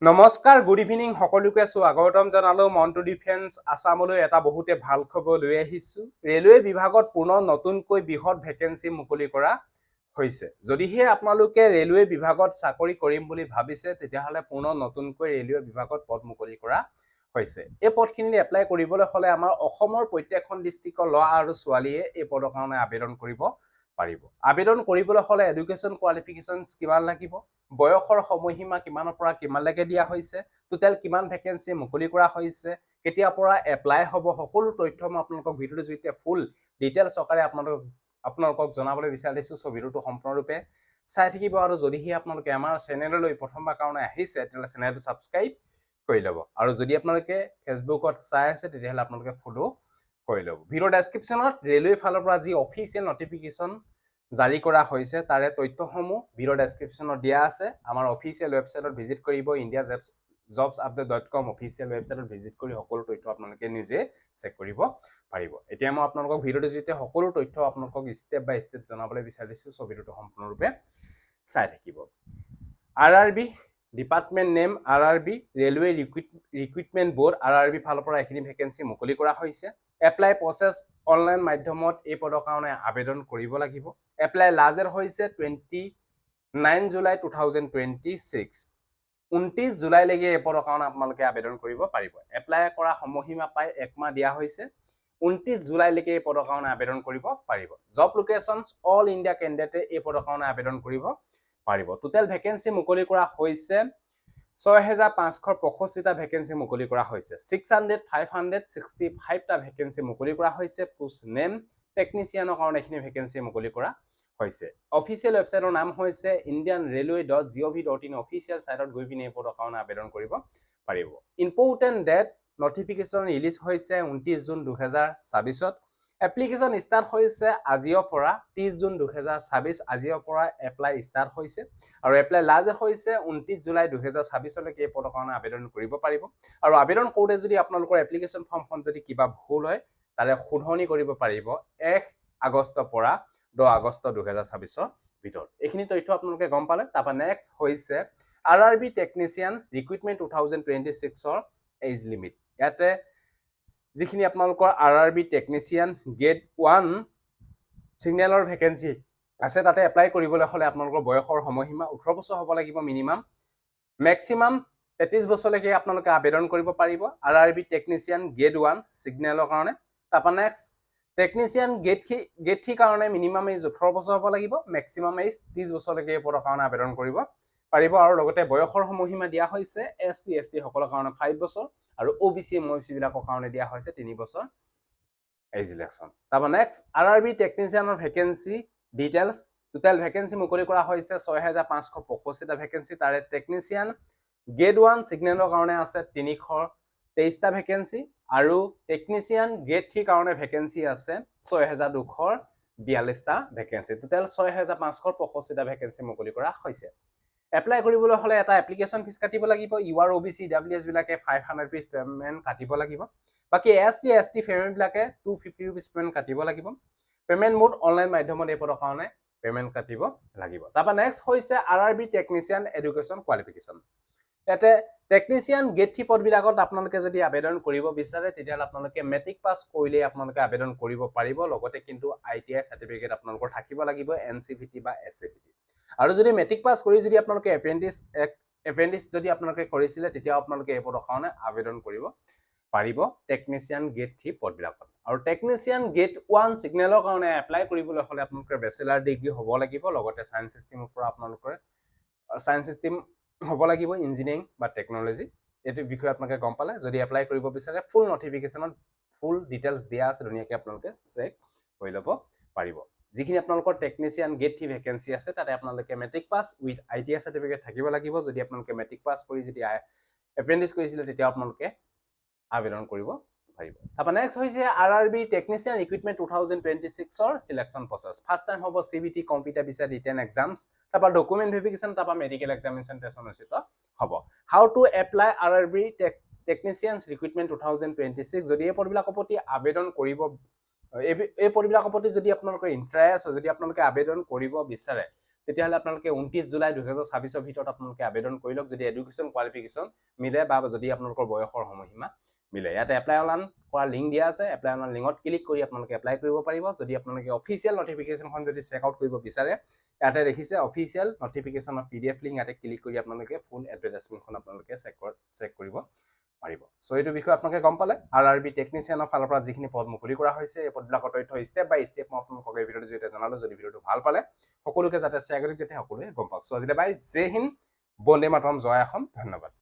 নমস্কাৰ good evening সকলোকে স্বাগতম জনালো মন্টু ডিফেন্স আসামলৈ এটা বহুতে ভাল খবৰ লৈ আহিছো ৰেলৱে বিভাগত পুনৰ নতুনকৈ বৃহৎ ভেকেন্সি মুকলি কৰা হৈছে যদিহে আপোনালোকে ৰেলৱে বিভাগত চাকৰি কৰিম বুলি ভাবিছে তেতিয়াহলে পুনৰ নতুনকৈ ৰেলৱে বিভাগত পদ মুকলি কৰা হৈছে এই পদখিনি এপ্লাই কৰিবলৈ হলে আমাৰ অসমৰ প্ৰত্যেকখন ডিস্ট্ৰিক্টৰ ল'ৰা আৰু ছোৱালীয়ে এই পদৰ কাৰণে আবেদন কৰিব পাৰিব আবেদন কৰিবলৈ হলে এডুকেশন কোৱালিফিকেশনস কিমান লাগিব বয়সৰ সময়সীমা কিমানৰ পৰা কিমানলৈকে দিয়া হৈছে টোটাল কিমান ভেকেন্সি মুকলি কৰা হৈছে কেতিয়া পৰা এপ্লাই হ'ব সকলো তথ্য মই আপোনালোকক ভিডিঅ'ৰ জৰিয়তে ফুল ডিটেইলছ সহকাৰে আপোনালোকক জনাবলৈ বিচাৰিছো সো ভিডিঅ'টো সম্পূৰ্ণৰূপে চাই থাকিব আৰু যদিহে আপোনালোকে আমাৰ চেনেললৈ প্ৰথমবাৰ কাৰণে আহিছে তেতিয়াহলে চেনেলটো সাবস্ক্ৰাইব কৰি ল'ব আৰু যদি আপোনালোকে ফেসবুকত চাই আছে তেতিয়াহলে আপোনালোকে ফলো কৰি ল'ব ভিডিঅ'ৰ ডেসক্ৰিপচনত ৰেলৱে ফালৰ পৰা যি অফিচিয়েল নটিফিকেশন জাৰি কৰা হৈছে তাৰে তথ্যসমূহ ভিডিঅ' ডেসক্ৰিপচনত দিয়া আছে আমাৰ অফিচিয়েল ৱেবছাইটত ভিজিট কৰিব indiajobsupdate.com অফিচিয়েল ৱেবছাইটত ভিজিট কৰি সকলো তথ্য আপোনালোকে নিজে চেক কৰিব পাৰিব এতিয়া মই আপোনালোকক ভিডিঅ'ৰ জৰিয়তে সকলো তথ্য আপোনালোকক ষ্টেপ বাই ষ্টেপ জনাবলৈ বিচাৰিছো সো ভিডিঅ'টো সম্পূৰ্ণৰূপে চাই থাকিব RRB department name RRB railway recruitment board RRB ফালৰ পৰা এখিনি ভেকেন্সি মুকলি কৰা হৈছে এপ্লাই প্ৰসেস অনলাইন মাধ্যমত এই পদৰ কাৰণে আবেদন কৰিব লাগিব এপ্লাই লাষ্ট ডেট হৈছে 29 জুলাই 2026 29 জুলাই লৈকে এই পদৰ কাৰণে আপোনালোকে আবেদন কৰিব পাৰিব এপ্লাই কৰা সময়সীমা পাই এক মাহ দিয়া হৈছে 29 জুলাই লৈকে এই পদৰ কাৰণে আবেদন কৰিব পাৰিব জব লোকেশনস অল ইন্ডিয়া ক্যান্ডিডেটে এই পদৰ কাৰণে আবেদন কৰিব পাৰিব টোটাল ভেকেন্সি মুকলি কৰা হৈছে 6565 টা ভেকেন্সি মুকলি কৰা হৈছে 565 টা ভেকেন্সি মুকলি কৰা হৈছে পোষ্ট নেম টেকনিচিয়ানৰ কাৰণে এখিনি ভেকেন্সি মুকলি কৰা হৈছে অফিচিয়েল ৱেবছাইটৰ নাম হৈছে indianrailway.gov.in অফিচিয়েল সাইটত গৈ পিনে এই পদৰ কাৰণে আবেদন কৰিব পাৰিব ইম্পৰ্টেন্ট ডেট নটিফিকেশন ৰিলিজ হৈছে 29 জুন 2026 ত এপ্লিকেশন স্টাৰ্ট হৈছে আজিৰ পৰা 30 জুন 2026 আজিৰ পৰা এপ্লাই স্টাৰ্ট হৈছে আৰু এপ্লাই লাষ্ট হৈছে 29 জুলাই 2026 লৈকে এই পদৰ কাৰণে আবেদন কৰিব পাৰিব আৰু আবেদন কৰোতে যদি আপোনালোকৰ এপ্লিকেশন ফৰ্মখন যদি কিবা ভুল হয় তাৰে শুধৰণি কৰিব পাৰিব 1 আগষ্টৰ পৰা 10 আগষ্ট 2026 ৰ ভিতৰত এখিনি তথ্য আপোনালোকে গম পালে তাৰপা নেক্সট হৈছে আৰআৰবি টেকনিচিয়ান ৰিক্ৰুটমেন্ট 2026 ৰ এজ লিমিট ইয়াতে যিখিনি আপোনালোকৰ আৰআৰবি টেকনিচিয়ান গ্ৰেড 1 সিগনেলৰ ভেকেন্সি আছে তাতে এপ্লাই কৰিবলৈ হলে আপোনালোকৰ বয়সৰ সময়সীমা 18 বছৰ হ'ব লাগিব মিনিমাম ম্যাক্সিমাম 33 বছৰলৈকে আপোনালোকে আবেদন কৰিব পাৰিব আৰআৰবি টেকনিচিয়ান গ্ৰেড 1 সিগনেলৰ কাৰণে তাৰপা নেক্সট টেকনিচিয়ান গ্ৰেড 3 কাৰণে মিনিমাম এজ 18 বছৰ হ'ব লাগিব ম্যাক্সিমাম এজ 30 বছৰলৈকে এই পদৰ কাৰণে আবেদন কৰিব পাৰিব আৰু লগতে বয়সৰ সময়সীমা দিয়া হৈছে এসটি এসটি সকলৰ কাৰণে 5 বছৰ আৰু ওবিসি এমওবিসি বিলাকৰ কাৰণে দিয়া হৈছে 3 বছৰ এজ ইলেকশন তাৰপা নেক্সট আৰআৰবি টেকনিচিয়ানৰ ভেকেন্সি ডিটেইলছ টোটাল ভেকেন্সি মুকলি কৰা হৈছে 6565 টা ভেকেন্সি তাৰে টেকনিচিয়ান গ্ৰেড 1 সিগনেলৰ কাৰণে আছে 323 টা ভেকেন্সি আৰু টেকনিচিয়ান গ্ৰেড 3 কাৰণে ভেকেন্সি আছে 6242 টা ভেকেন্সি টোটাল 6565 টা ভেকেন্সি মুকলি কৰা হৈছে এপ্লাই কৰিবলৈ হলে এটা এপ্লিকেশন ফিস কাটিব লাগিব ইউআৰ ওবিসি ডব্লিউএস বিলাকে 500 रुपीस পেমেন্ট কাটিব লাগিব বাকি এসসি এসটি ফেমিলি বিলাকে 250 रुपीस পেমেন্ট কাটিব লাগিব পেমেন্ট মোড অনলাইন মাধ্যমত এই পদৰ কাৰণে পেমেন্ট কাটিব লাগিব তাৰপা নেক্সট হৈছে আৰআৰবি টেকনিচিয়ান এডুকেশন কোৱালিফিকেশন এতে টেকনিচিয়ান গ্ৰেড 3 পদ বিলাকত আপোনালোকে যদি আবেদন কৰিব বিচাৰে তেতিয়াহলে আপোনালোকে মেট্ৰিক পাস কৰিলে আপোনালোকে আবেদন কৰিব পাৰিব লগতে কিন্তু আইটিআই সাৰ্টিফিকেট আপোনালোকৰ থাকিব লাগিব এনসিভিটি বা এসসিভিটি আৰু যদি মেট্ৰিক পাস কৰি যদি আপোনালোকে এপ্ৰেন্টিছ যদি আপোনালোকে কৰিছিলে তেতিয়া আপোনালোকে এই পদৰ কাৰণে আবেদন কৰিব পাৰিব টেকনিচিয়ান গ্ৰেড 3 পদ বিলাকত আৰু টেকনিচিয়ান গ্ৰেড 1 সিগনেলৰ কাৰণে এপ্লাই কৰিবলৈ হলে আপোনালোকৰ ব্যাচেলাৰ ডিগ্ৰী হ'ব লাগিব লগতে সায়েন্স সিস্টেমৰ পৰা আপোনালোকৰ সায়েন্স সিস্টেম হ'ব লাগিব ইঞ্জিনিয়াৰিং বা টেকনলজি এটো বিষয় আপোনালোকে গম পালে যদি এপ্লাই কৰিব বিচাৰে ফুল নটিফিকেশনত ফুল ডিটেইলছ দিয়া আছে ধুনিয়াকৈ আপোনালোকে চেক কৰি ল'ব পাৰিব যিখিনি আপোনালোকৰ টেকনিচিয়ান গ্ৰেড 3 ভেকেন্সি আছে তাতে আপোনালোকে matric pass with ITI certificate থাকিব লাগিব যদি আপোনালোকে মেট্ৰিক পাস কৰি যদি এপ্ৰেন্টিছ কৰিছিলে তেতিয়া আপোনালোকে আবেদন কৰিব পাৰিব তাৰপা নেক্সট হৈছে আৰআৰবি টেকনিচিয়ান ৰিক্ৰুটমেন্ট 2026 ৰ সিলেকশন প্ৰসেস ফাৰ্স্ট টাইম হ'ব CBT computer based written exams তাৰপা ডকুমেন্ট ভেৰিফিকেশন তাৰপা মেডিকেল এক্সামিনেশন টেষ্ট অনুষ্ঠিত হ'ব how to apply RRB technicians recruitment 2026 যদি এই পদবিলাকৰ প্ৰতি আবেদন কৰিব এই পদবিলাকৰ প্ৰতি যদি আপোনালোকৰ ইন্টাৰেষ্ট যদি আপোনালোকে আবেদন কৰিব বিচাৰে তেতিয়াহ'লে আপোনালোকে 29 জুলাই 2026 ভিতৰত আপোনালোকে আবেদন কৰি লওক যদি এডুকেশ্যন কোৱালিফিকেশ্যন মিলে বা যদি আপোনালোকৰ বয়সৰ সময়সীমা মিলে। ইয়াতে এপ্লাই অনলাইন কৰা লিংক দিয়া আছে, এপ্লাই অনলাইন লিংকত ক্লিক কৰি আপোনালোকে এপ্লাই কৰিব পাৰিব। যদি আপোনালোকে অফিচিয়েল নটিফিকেশ্যনখন যদি চেক আউট কৰিব বিচাৰে, ইয়াতে দেখিছে অফিচিয়েল নটিফিকেশ্যনৰ PDF লিংক, ইয়াতে ক্লিক কৰি আপোনালোকে ফুল এডভাৰটাইজমেণ্টখন আপোনালোকে চেক কৰিব পাৰিব। সো এইটো বিষয়ে আপোনালোকে গম পালে। RRB টেকনিচিয়ানৰ ফালৰ পৰা যিখিনি পদ মুকলি কৰা হৈছে এই পদবিলাকৰ তথ্য ষ্টেপ বাই ষ্টেপ মই আপোনালোকক এই ভিডিঅ'টোৰ জৰিয়তে জনালো। যদি ভিডিঅ'টো ভাল পালে সকলোকে যাতে শ্বেয়াৰ কৰি যাতে সকলোৱে গম পাওক। সো আজিলৈ বাই, জয় হিন্দ, বন্দে মাতৰম, জয় অসম, ধন্যবাদ।